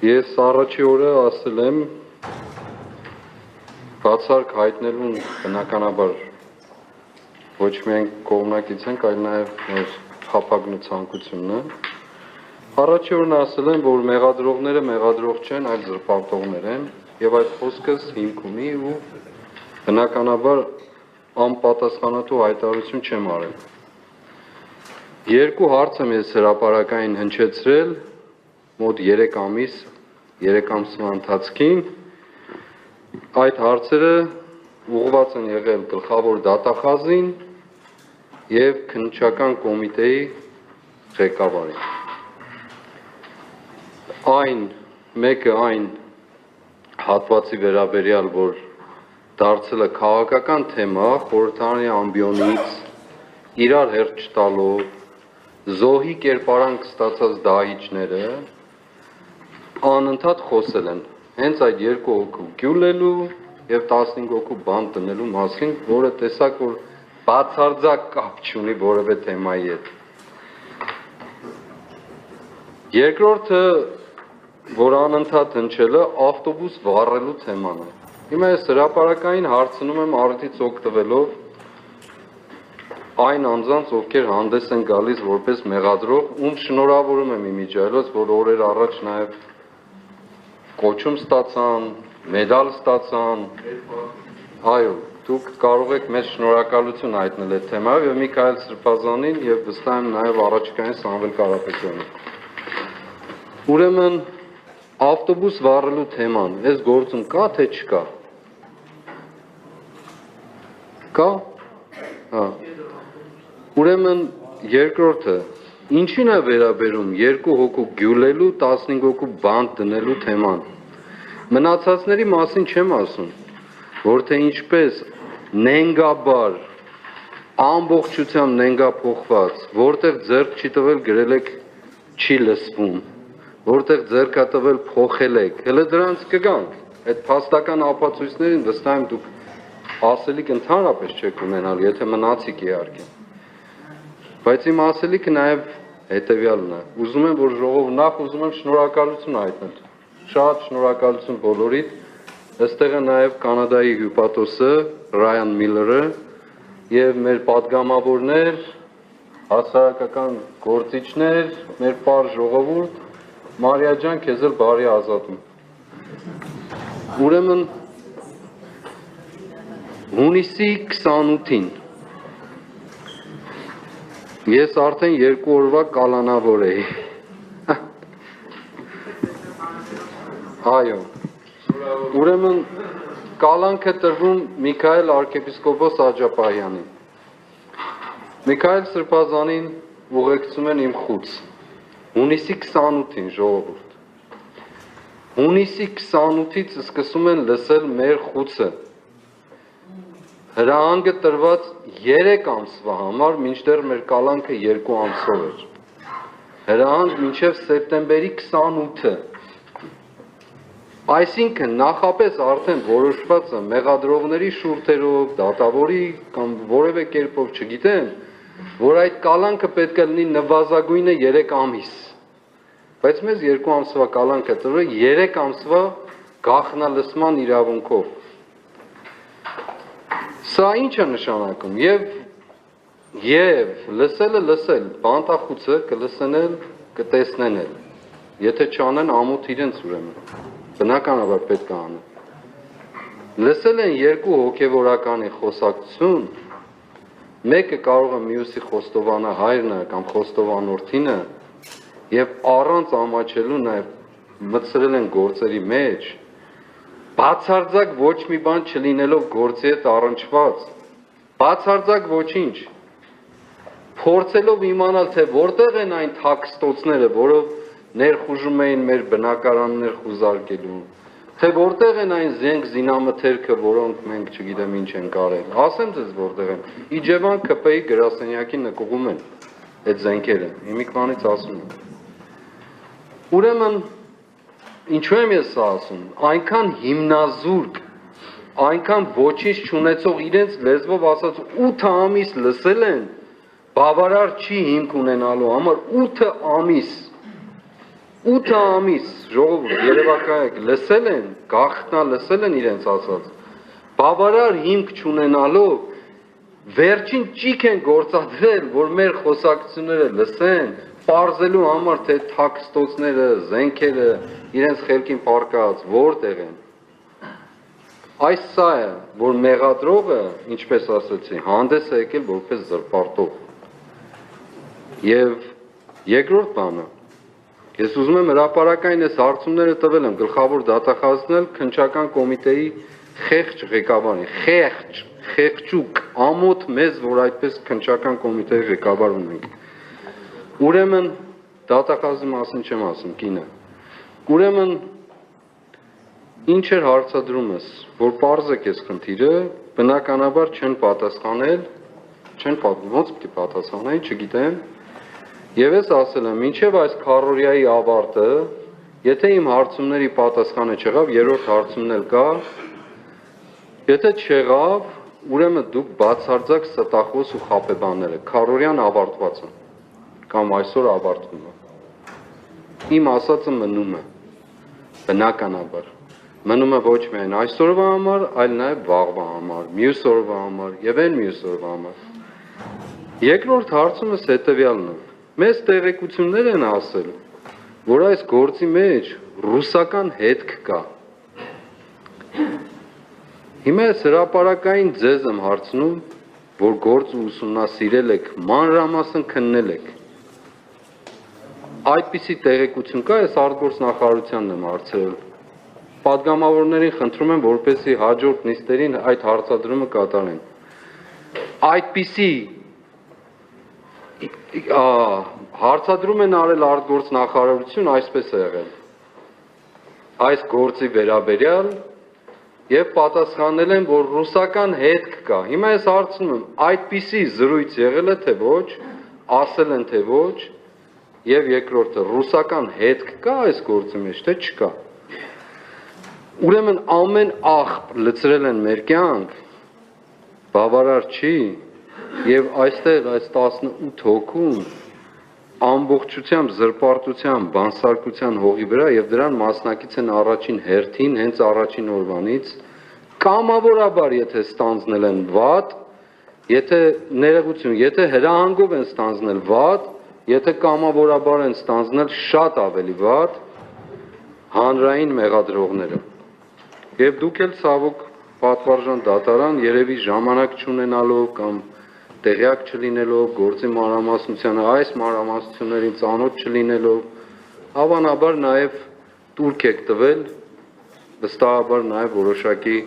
Ես առաջի օրը ասել եմ բացառք հայտնելուն բնականաբար ոչ միայն կողմնակից ենք, այլ նաև մեր հապագնու ցանկությունն է։ Առաջի օրն ասել եմ, որ մեղադրողները մեղադրող չեն, այլ զրպարտողներ են, եւ այդ խոսքս հիմք ունի ու բնականաբար անպատասխանատու հայտարարություն չեմ արել։ Երկու հարց եմ ես հրապարակային հնչեցրել մոտ 3 ամսվա ընթացքին, այդ հարցերը ուղղված են եղել գլխավոր դատախազին եւ քննչական կոմիտեի ղեկավարին։ Մեկը այն հատվածի վերաբերյալ, որ դարձել է քաղաքական թեմա, խորհրդարանի ամբիոնից իրար հերթ չտալով, զոհի կերպարանք ստացած դահիճները անընդհատ խոսել են հենց այդ երկու հոգու գյուլելու եւ 15 հոգու բանտ դնելու մասին, որը տեսակ որ բացարձակ կապ չունի որևէ թեմայի հետ։ Երկրորդը, որ անընդհատ հնչել է, ավտոբուս վառելու թեման է։ Հիմա ես հրապարակային հարցնում եմ առիթից օգտվելով այն անձանց, ովքեր հանդես են գալիս որպես մեղադրող, ում շնորհավորում եմ իմիջիայլոց, որ օրեր առաջ նաև կոչում ստացան, մեդալ ստացան, այո, դուք կարող եք մեծ շնորհակալություն հայտնել այդ թեմայով եւ Միքայել Սրբազանին եւ վստահ եմ նաև առաջիկային Սամվել Կարապետյանին։ Ուրեմն ավտոբուս վառելու թեման, այս գործում կա թե չկա։ Կա։ Հա։ Ուրեմն երկրորդը, ինչին է վերաբերում երկու հոգու գյուլելու, 15 հոգու բանտ դնելու թեման։ Մնացածների մասին չեմ ասում, որ թե ինչպես նենգաբար, ամբողջությամբ նենգափոխված, որտեղ ձեռք չի տվել գրել եք չի լսվում, որտեղ ձեռք է տվել փոխել եք, հələ դրանց կգանք, այդ փաստական ապացույցներին վստահ եմ դուք ասելիք ընդհանրապես չեք ունենալ, եթե մնացիք իհարկե։ Բայց իմ ասելիքը նաև հետևյալն է, ուզում եմ, որ ժողովուրդ նախ ուզում եմ շնորհակալություն հայտնել, շատ շնորհակալություն բոլորիդ, այստեղ է նաև Կանադայի հյուպատոսը Ռայան Միլլերը եւ մեր պատգամավորներ, հասարակական գործիչներ, մեր պար ժողովուրդ, Մարիա ջան, քեզ էլ բարի ազատում։ Ուրեմն հունիսի 28-ին ես արդեն 2 օրվա կալանավոր էի։ Այո։ Ուրեմն կալանքը տրվում Միքայել arczepiskopos Աջապահյանին։ Միքայել Սրբազանին ուղեկցում են իմ խուց։ Հունիսի 28-ին ժողովուրդ։ Հունիսի 28-ից սկսում են լսել մեր խուցը։ Հրահանգը տրված 3 ամսվա համար, մինչդեռ մեր կալանքը 2 ամսով էր։ Հրահանգ մինչև սեպտեմբերի 28-ը։ Այսինքն նախապես արդեն որոշված է մեղադրողների շուրթերով, դատավորի կամ որևէ կերպով չգիտեմ, որ այդ կալանքը պետք է լինի նվազագույնը 3 ամիս։ Բայց մեզ 2 ամսվա կալանք է տրվել 3 ամսվա գաղտնալսման իրավունքով։ Սա ինչ է նշանակում, եւ լսելը լսել, բանտախուցը կլսեն էլ, կտեսնեն էլ, եթե չանեն ամոթ իրենց ուրեմն, բնականաբար պետք է անեն։ Լսել են 2 հոգևորականի խոսակցություն, մեկը կարող է մյուսի խոստովանահայրն է կամ խոստովանորդինը, եւ առանց ամաչելու նաեւ մտցրել են գործերի մեջ, բացարձակ ոչ մի բան չլինելով գործի հետ առնչված, բացարձակ ոչինչ, փորձելով իմանալ, թե որտեղ են այն թաքստոցները, որով ներխուժում էին մեր բնակարաններ խուզարկելու, թե որտեղ են այն զենք զինամթերքը, որոնք մենք չգիտեմ ինչ են կարել, ասեմ ձեզ որտեղ են, Իջևան ԿՊ-ի գրասենյակի նկուղում են այդ զենքերը, իմիքվանից ասում եմ։ Ուրեմն ինչու եմ ես սա ասում, այնքան հիմնազուրկ, այնքան ոչինչ չունեցող իրենց լեզվով ասած 8 ամիս լսել են, բավարար չի հիմք ունենալու համար 8 ամիս, 8 ամիս ժողովուրդ երևակայեք լսել են, գաղտնա լսել են իրենց ասած, բավարար հիմք չունենալով վերջին ճիք են գործադրել, որ մեր խոսակցությունները լսեն, պարզելու համար, թե թաքստոցները, զենքերը, իրենց խելքին պարկած, որտեղ են։ Այս սա է, որ մեղադրողը, ինչպես ասացի, հանդես է եկել որպես զրպարտող։ Եվ երկրորդ բանը, ես ուզում եմ հրապարակային այս հարցումները տվել եմ գլխավոր դատախազն քննչական կոմիտեի խեղճ ղեկավարին, խեղճուկ, ամոթ մեզ, որ այդպես քննչական կոմիտեի ղեկավար ունենք։ Ուրեմն դատախազի մասին չեմ ասում, կինը։ Ուրեմն ինչ էր հարցադրումս, որ պարզեք այս խնդիրը, բնականաբար չեն պատասխանել, ոնց պիտի պատասխանեին, չգիտեմ։ Եվ ես ասել եմ, մինչև այս քառորյայի ավարտը, եթե իմ հարցումների պատասխանը չեղավ, երրորդ հարցումն էլ կա, եթե չեղավ, ուրեմն դուք բացարձակ ստախոս ու խաբեբաներ եք, քառորյան ավարտված է, կամ այսօր ավարտվում է։ Իմ ասածը մնում է, բնականաբար, մնում է ոչ միայն այսօրվա համար, այլ նաև վաղվա համար, մյուս օրվա համար եւ այն մյուս օրվա համար։ Երկրորդ հարցումս հետեւյալն է։ Մեզ տեղեկություններ են ասել, որ այս գործի մեջ ռուսական հետք կա։ Հիմա ես հրապարակային ձեզ եմ հարցնում, որ գործը ուսումնասիրել եք, մանրամասն քննել եք։ Այդպիսի տեղեկություն կա, ես արտգործնախարարությանն եմ հարցրել։ Պատգամավորներին խնդրում եմ, որպեսզի հաջորդ նիստերին այդ հարցադրումը կատարեն։ Այդպիսի հարցադրում են արել արտգործնախարարություն, այսպես է եղել։ Այս գործի վերաբերյալ եւ պատասխանել են, որ ռուսական հետք կա։ Հիմա ես հարցնում եմ, այդպիսի զրույց եղել է թե ոչ, ասել են թե ոչ, եւ երկրորդը ռուսական հետք կա այս գործի մեջ, թե չկա։ Ուրեմն ամեն աղբ լցրել են մեր կյանք, բավարար չի, եւ այստեղ այս 18 հոգուն ամբողջությամբ զրպարտության, բանսարկության հողի վրա եւ դրան մասնակից են առաջին հերթին, հենց առաջին օրվանից, կամավորաբար եթե ստանձնել են վատ, եթե ներողություն, եթե հրահանգով են ստանձնել վատ, եթե կամավորաբար են ստանձնել շատ ավելի վատ հանրային մեղադրողները։ Եվ դուք էլ ցավոք պատվարժան դատարան երևի ժամանակ չունենալով կամ տեղյակ չլինելով գործի մանրամասնությանը, այս մանրամասնություններին ծանոթ չլինելով, հավանաբար նաև տուրք եք տվել, վստահաբար նաև որոշակի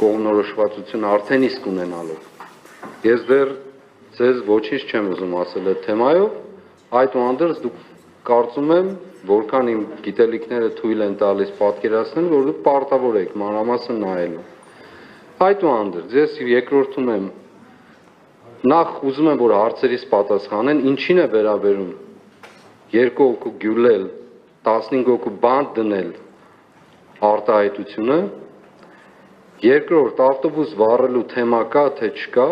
կողմնորոշվածություն արդեն իսկ ունենալով։ Ես դեռ ձեզ ոչինչ չեմ ուզում ասել այդ թեմայով, այդուհանդերձ դուք կարծում եմ, որքան իմ գիտելիքները թույլ են տալիս պատկերացնել, որ դուք պարտավոր եք մանրամասն նայելու։ Այդուհանդերձ ես երկրորդում եմ, նախ ուզում եմ, որ հարցերից պատասխանեն, ինչին է վերաբերում 2 հոգու գյուլել, 15 հոգու բանտ դնել արտահայտությունը, երկրորդ ավտոբուս վառելու թեմա կա, թե չկա,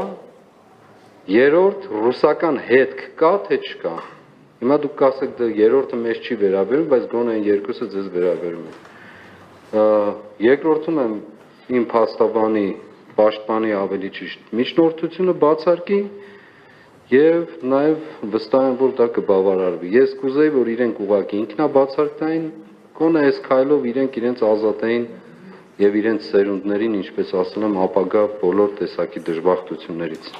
երրորդ ռուսական հետք կա, թե չկա։ Հիմա դուք կասեք, դե երրորդը մեզ չի վերաբերում, բայց գոնե այն երկուսը ձեզ վերաբերում է։ Երկրորդում եմ իմ փաստաբանի պաշտպանի ավելի ճիշտ միջնորդությունը բացարկի եւ նաեւ վստահ եմ, որ դա կբավարարվի։ Ես կուզեի, որ իրենք ուղղակի ինքնաբացարկային, գոնե այս քայլով իրենց ազատային եւ իրենց սերունդներին, ինչպես ասել եմ, ապագա բոլոր տեսակի դժբախտություններից։